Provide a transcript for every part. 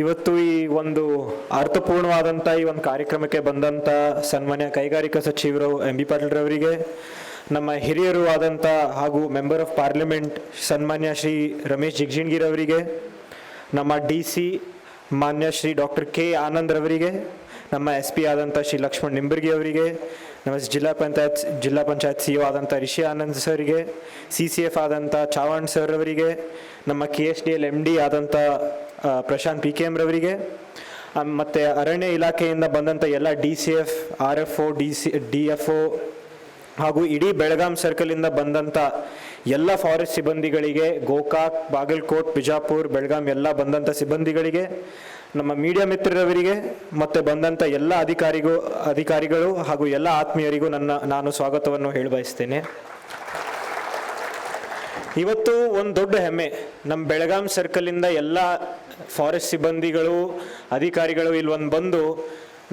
ಇವತ್ತು ಈ ಒಂದು ಅರ್ಥಪೂರ್ಣವಾದಂಥ ಈ ಒಂದು ಕಾರ್ಯಕ್ರಮಕ್ಕೆ ಬಂದಂಥ ಸನ್ಮಾನ್ಯ ಕೈಗಾರಿಕಾ ಸಚಿವರು ಎಂ.ಬಿ. ಪಾಟೀಲ್ ರವರಿಗೆ, ನಮ್ಮ ಹಿರಿಯರು ಆದಂಥ ಹಾಗೂ ಮೆಂಬರ್ ಆಫ್ ಪಾರ್ಲಿಮೆಂಟ್ ಸನ್ಮಾನ್ಯ ಶ್ರೀ ರಮೇಶ್ ಜಿಗಜಿಣಗಿ ಅವರಿಗೆ, ನಮ್ಮ ಡಿ.ಸಿ ಮಾನ್ಯ ಶ್ರೀ ಡಾಕ್ಟರ್ ಕೆ ಆನಂದ್ ರವರಿಗೆ, ನಮ್ಮ SP ಆದಂಥ ಶ್ರೀ ಲಕ್ಷ್ಮಣ್ ನಿಂಬರ್ಗಿ ಅವರಿಗೆ, ನಮ್ಮ ಜಿಲ್ಲಾ ಪಂಚಾಯತ್ CO ಆದಂಥ ರಿಷಿ ಆನಂದ್ ಸರ್ಗೆ, CCF ಆದಂಥ ಚಾವಣ್ ಸರ್ ಅವರಿಗೆ, ನಮ್ಮ KSDL MD ಆದಂಥ ಪ್ರಶಾಂತ್ PKM ರವರಿಗೆ, ಮತ್ತು ಅರಣ್ಯ ಇಲಾಖೆಯಿಂದ ಬಂದಂಥ ಎಲ್ಲ DCF, RFO, DFO ಹಾಗೂ ಇಡೀ ಬೆಳಗಾಂ ಸರ್ಕಲಿಂದ ಬಂದಂಥ ಎಲ್ಲ ಫಾರೆಸ್ಟ್ ಸಿಬ್ಬಂದಿಗಳಿಗೆ, ಗೋಕಾಕ್, ಬಾಗಲಕೋಟ್, ಬಿಜಾಪುರ್, ಬೆಳಗಾಂ ಎಲ್ಲ ಬಂದಂಥ ಸಿಬ್ಬಂದಿಗಳಿಗೆ, ನಮ್ಮ ಮೀಡಿಯಾ ಮಿತ್ರರವರಿಗೆ ಮತ್ತು ಬಂದಂಥ ಎಲ್ಲ ಅಧಿಕಾರಿಗಳು ಹಾಗೂ ಎಲ್ಲ ಆತ್ಮೀಯರಿಗೂ ನಾನು ಸ್ವಾಗತವನ್ನು ಹೇಳಬಯಸ್ತೇನೆ. ಇವತ್ತು ಒಂದು ದೊಡ್ಡ ಹೆಮ್ಮೆ, ನಮ್ಮ ಬೆಳಗಾಂ ಸರ್ಕಲಿಂದ ಎಲ್ಲ ಫಾರೆಸ್ಟ್ ಸಿಬ್ಬಂದಿಗಳು, ಅಧಿಕಾರಿಗಳು ಇಲ್ಲಿ ಬಂದು,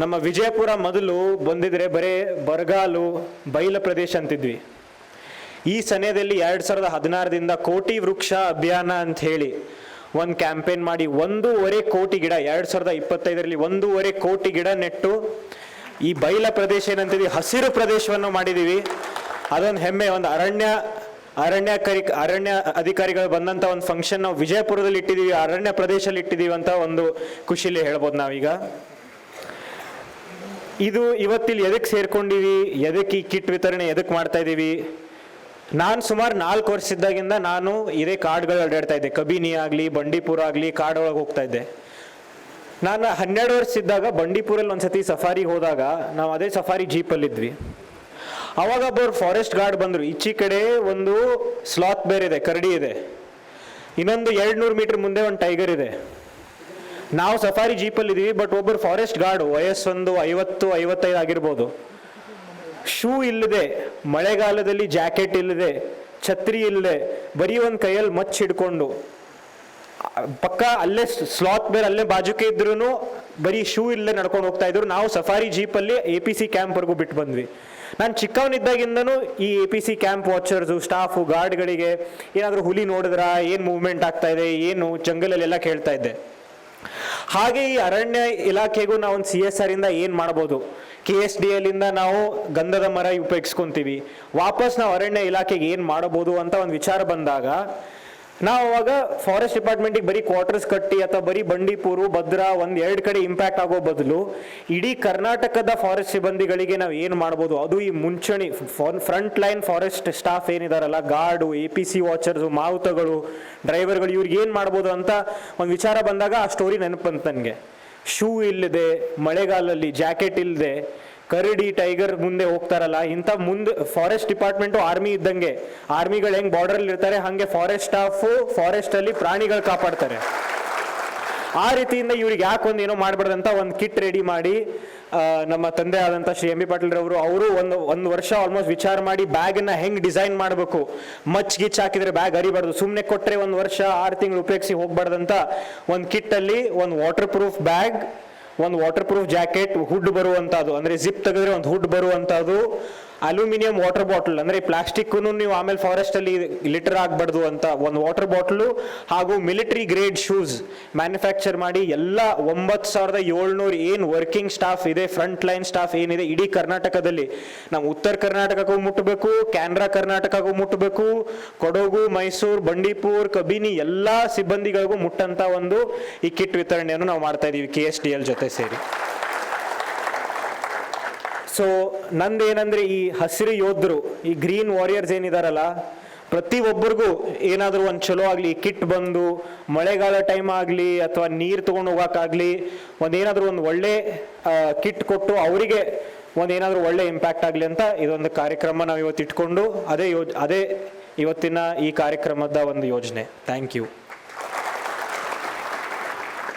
ನಮ್ಮ ವಿಜಯಪುರ ಮೊದಲು ಬಂದಿದ್ರೆ ಬರೇ ಬರಗಾಲು, ಬಯಲ ಪ್ರದೇಶ ಅಂತಿದ್ವಿ. ಈ ಸಮಯದಲ್ಲಿ 2016ದಿಂದ ಕೋಟಿ ವೃಕ್ಷ ಅಭಿಯಾನ ಅಂತ ಹೇಳಿ ಒಂದು ಕ್ಯಾಂಪೇನ್ ಮಾಡಿ 1.5 ಕೋಟಿ ಗಿಡ 2025ರಲ್ಲಿ 1.5 ಕೋಟಿ ಗಿಡ ನೆಟ್ಟು ಈ ಬಯಲ ಪ್ರದೇಶ ಏನಂತಿದ್ವಿ ಹಸಿರು ಪ್ರದೇಶವನ್ನು ಮಾಡಿದ್ದೀವಿ. ಅದೊಂದು ಹೆಮ್ಮೆ. ಒಂದು ಅರಣ್ಯ ಅಧಿಕಾರಿಗಳು ಬಂದಂಥ ಒಂದು ಫಂಕ್ಷನ್ ನಾವು ವಿಜಯಪುರದಲ್ಲಿ ಇಟ್ಟಿದ್ದೀವಿ, ಅರಣ್ಯ ಪ್ರದೇಶದಲ್ಲಿ ಇಟ್ಟಿದ್ದೀವಿ ಅಂತ ಒಂದು ಖುಷಿಲಿ ಹೇಳ್ಬೋದು ನಾವೀಗ. ಇದು ಇವತ್ತಿಲ್ಲಿ ಎದಕ್ಕೆ ಸೇರ್ಕೊಂಡಿವಿ, ಎದಕ್ಕೆ ಈ ಕಿಟ್ ವಿತರಣೆ ಎದಕ್ಕೆ ಮಾಡ್ತಾ ಇದ್ದೀವಿ? ನಾನು ಸುಮಾರು 4 ವರ್ಷದ್ದಾಗಿಂದ ನಾನು ಇದೇ ಕಾಡುಗಳು ಅಡ್ಡಾಡ್ತಾ ಇದ್ದೆ. ಕಬಿನಿ ಆಗಲಿ, ಬಂಡೀಪುರ ಆಗಲಿ, ಕಾಡೊಳಗೆ ಹೋಗ್ತಾ ಇದ್ದೆ. ನಾನು 12 ವರ್ಷ ಬಂಡೀಪುರಲ್ಲಿ ಒಂದ್ಸತಿ ಸಫಾರಿಗೆ ಹೋದಾಗ ನಾವು ಅದೇ ಸಫಾರಿ ಜೀಪಲ್ಲಿದ್ವಿ. ಅವಾಗ ಒಬ್ಬರು ಫಾರೆಸ್ಟ್ ಗಾರ್ಡ್ ಬಂದರು. ಈಚೆ ಕಡೆ ಒಂದು ಸ್ಲಾತ್ ಬೇರ್ ಇದೆ, ಕರಡಿ ಇದೆ, ಇನ್ನೊಂದು 200 ಮೀಟರ್ ಮುಂದೆ ಒಂದು ಟೈಗರ್ ಇದೆ. ನಾವು ಸಫಾರಿ ಜೀಪಲ್ಲಿದ್ದೀವಿ, ಬಟ್ ಒಬ್ಬರು ಫಾರೆಸ್ಟ್ ಗಾರ್ಡ್ ವಯಸ್ಸೊಂದು 50-55 ಆಗಿರ್ಬೋದು, ಶೂ ಇಲ್ಲದೆ, ಮಳೆಗಾಲದಲ್ಲಿ ಜಾಕೆಟ್ ಇಲ್ಲದೆ, ಛತ್ರಿ ಇಲ್ಲದೆ, ಬರೀ ಒಂದು ಕೈಯಲ್ಲಿ ಮಚ್ಚ ಹಿಡ್ಕೊಂಡು ಪಕ್ಕ ಅಲ್ಲೇ ಸ್ಲಾತ್ ಬೇರ್ ಅಲ್ಲೇ ಬಾಜುಕೆ ಇದ್ರೂ ಬರೀ ಶೂ ಇಲ್ಲದೆ ನಡ್ಕೊಂಡು ಹೋಗ್ತಾ ಇದ್ರು. ನಾವು ಸಫಾರಿ ಜೀಪಲ್ಲಿ APC ಕ್ಯಾಂಪ್ವರೆಗೂ ಬಿಟ್ಟು ಬಂದ್ವಿ. ನಾನು ಚಿಕ್ಕವನಿದ್ದಾಗಿಂದನೂ ಈ APC ಕ್ಯಾಂಪ್ ವಾಚರ್ಸು, ಸ್ಟಾಫು, ಗಾರ್ಡ್ಗಳಿಗೆ ಏನಾದರೂ ಹುಲಿ ನೋಡಿದ್ರ, ಏನು ಮೂವ್ಮೆಂಟ್ ಆಗ್ತಾ ಇದೆ, ಏನು ಜಂಗಲಲ್ಲೆಲ್ಲ ಕೇಳ್ತಾ ಇದ್ದೆ. ಹಾಗೆ ಈ ಅರಣ್ಯ ಇಲಾಖೆಗೂ ನಾವು ಒಂದು CSR ಇಂದ ಏನು ಮಾಡ್ಬೋದು, KSDL ಇಂದ ನಾವು ಗಂಧದ ಮರ ಉಪಯೋಗಿಸ್ಕೊಂತೀವಿ, ವಾಪಸ್ ನಾವು ಅರಣ್ಯ ಇಲಾಖೆಗೆ ಏನು ಮಾಡಬಹುದು ಅಂತ ಒಂದು ವಿಚಾರ ಬಂದಾಗ, ನಾವು ಅವಾಗ ಫಾರೆಸ್ಟ್ ಡಿಪಾರ್ಟ್ಮೆಂಟಿಗೆ ಬರೀ ಕ್ವಾರ್ಟರ್ಸ್ ಕಟ್ಟಿ ಅಥವಾ ಬರೀ ಬಂಡೀಪುರ, ಭದ್ರಾ 1-2 ಕಡೆ ಇಂಪ್ಯಾಕ್ಟ್ ಆಗೋ ಬದಲು ಇಡೀ ಕರ್ನಾಟಕದ ಫಾರೆಸ್ಟ್ ಸಿಬ್ಬಂದಿಗಳಿಗೆ ನಾವು ಏನು ಮಾಡ್ಬೋದು, ಅದು ಈ ಮುಂಚೂಣಿ ಫ್ರಂಟ್ ಲೈನ್ ಫಾರೆಸ್ಟ್ ಸ್ಟಾಫ್ ಏನಿದಾರಲ್ಲ, ಗಾರ್ಡು, APC ವಾಚರ್ಸು, ಮಾವುತಗಳು, ಡ್ರೈವರ್ಗಳು, ಇವ್ರಿಗೆ ಏನು ಮಾಡ್ಬೋದು ಅಂತ ಒಂದು ವಿಚಾರ ಬಂದಾಗ ಆ ಸ್ಟೋರಿ ನೆನಪಂತ ನನಗೆ. ಶೂ ಇಲ್ಲದೆ, ಮಳೆಗಾಲದಲ್ಲಿ ಜಾಕೆಟ್ ಇಲ್ಲದೆ, ಕರಡಿ, ಟೈಗರ್ ಮುಂದೆ ಹೋಗ್ತಾರಲ್ಲ, ಇಂಥ ಮುಂದೆ ಫಾರೆಸ್ಟ್ ಡಿಪಾರ್ಟ್ಮೆಂಟು ಆರ್ಮಿ ಇದ್ದಂಗೆ. ಆರ್ಮಿಗಳು ಹೆಂಗೆ ಬಾರ್ಡರಲ್ಲಿ ಇರ್ತಾರೆ, ಹಾಗೆ ಫಾರೆಸ್ಟ್ ಸ್ಟಾಫು ಫಾರೆಸ್ಟಲ್ಲಿ ಪ್ರಾಣಿಗಳು ಕಾಪಾಡ್ತಾರೆ. ಆ ರೀತಿಯಿಂದ ಇವ್ರಿಗೆ ಯಾಕೆ ಏನೋ ಮಾಡಬಾರ್ದಂತ ಒಂದು ಕಿಟ್ ರೆಡಿ ಮಾಡಿ ನಮ್ಮ ತಂದೆ ಆದಂಥ ಶ್ರೀ ಎಂ.ಬಿ. ಪಾಟೀಲ್ ಅವರು ಒಂದು ವರ್ಷ ಆಲ್ಮೋಸ್ಟ್ ವಿಚಾರ ಮಾಡಿ ಬ್ಯಾಗನ್ನು ಹೆಂಗೆ ಡಿಸೈನ್ ಮಾಡಬೇಕು, ಗಿಚ್ ಹಾಕಿದ್ರೆ ಬ್ಯಾಗ್ ಹರಿಬಾರ್ದು, ಸುಮ್ಮನೆ ಕೊಟ್ಟರೆ 1 ವರ್ಷ 6 ತಿಂಗಳು ಉಪಯೋಗಿಸಿ ಹೋಗ್ಬಾರ್ದಂತ ಒಂದು ಕಿಟ್ಟಲ್ಲಿ ಒಂದು ವಾಟರ್ ಪ್ರೂಫ್ ಬ್ಯಾಗ್, ಒಂದು ವಾಟರ್ ಪ್ರೂಫ್ ಜಾಕೆಟ್, ಹುಡ್ ಬರುವಂಥದ್ದು, ಅಂದರೆ ಜಿಪ್ ತೆಗೆದ್ರೆ ಒಂದು ಹುಡ್ ಬರುವಂಥದ್ದು, ಅಲ್ಯೂಮಿನಿಯಂ ವಾಟರ್ ಬಾಟಲ್, ಅಂದರೆ ಪ್ಲಾಸ್ಟಿಕ್ಕು ನೀವು ಆಮೇಲೆ ಫಾರೆಸ್ಟಲ್ಲಿ ಲಿಟರ್ ಆಗಬಾರ್ದು ಅಂತ ಒಂದು ವಾಟರ್ ಬಾಟಲು, ಹಾಗೂ ಮಿಲಿಟರಿ ಗ್ರೇಡ್ ಶೂಸ್ ಮ್ಯಾನುಫ್ಯಾಕ್ಚರ್ ಮಾಡಿ ಎಲ್ಲ 9700 ಏನು ವರ್ಕಿಂಗ್ ಸ್ಟಾಫ್ ಇದೆ, ಫ್ರಂಟ್ ಲೈನ್ ಸ್ಟಾಫ್ ಏನಿದೆ ಇಡೀ ಕರ್ನಾಟಕದಲ್ಲಿ, ನಾವು ಉತ್ತರ ಕರ್ನಾಟಕಕ್ಕೂ ಮುಟ್ಟಬೇಕು, ಕ್ಯಾನ್ರಾ ಕರ್ನಾಟಕಕ್ಕೂ ಮುಟ್ಟಬೇಕು, ಕೊಡಗು, ಮೈಸೂರು, ಬಂಡೀಪುರ್, ಕಬಿನಿ ಎಲ್ಲ ಸಿಬ್ಬಂದಿಗಳಿಗೂ ಮುಟ್ಟಂತ ಒಂದು ಈ ಕಿಟ್ ವಿತರಣೆಯನ್ನು ನಾವು ಮಾಡ್ತಾ ಇದ್ದೀವಿ KSDL ಜೊತೆ ಸೇರಿ. ಸೊ ನಂದೇನಂದ್ರೆ, ಈ ಹಸಿರು ಯೋಧರು, ಈ ಗ್ರೀನ್ ವಾರಿಯರ್ಸ್ ಏನಿದಾರಲ್ಲ, ಪ್ರತಿಯೊಬ್ಬರಿಗೂ ಏನಾದರೂ ಒಂದು ಚಲೋ ಆಗಲಿ, ಕಿಟ್ ಬಂದು ಮಳೆಗಾಲ ಟೈಮ್ ಆಗಲಿ ಅಥವಾ ನೀರು ತೊಗೊಂಡು ಹೋಗೋಕ್ಕಾಗಲಿ ಒಂದೇನಾದರೂ ಒಂದು ಒಳ್ಳೆ ಕಿಟ್ ಕೊಟ್ಟು ಅವರಿಗೆ ಒಂದೇನಾದರೂ ಒಳ್ಳೆ ಇಂಪ್ಯಾಕ್ಟ್ ಆಗಲಿ ಅಂತ ಇದೊಂದು ಕಾರ್ಯಕ್ರಮ ನಾವು ಇವತ್ತು ಇಟ್ಕೊಂಡು ಅದೇ ಇವತ್ತಿನ ಈ ಕಾರ್ಯಕ್ರಮದ ಒಂದು ಯೋಜನೆ. Thank you.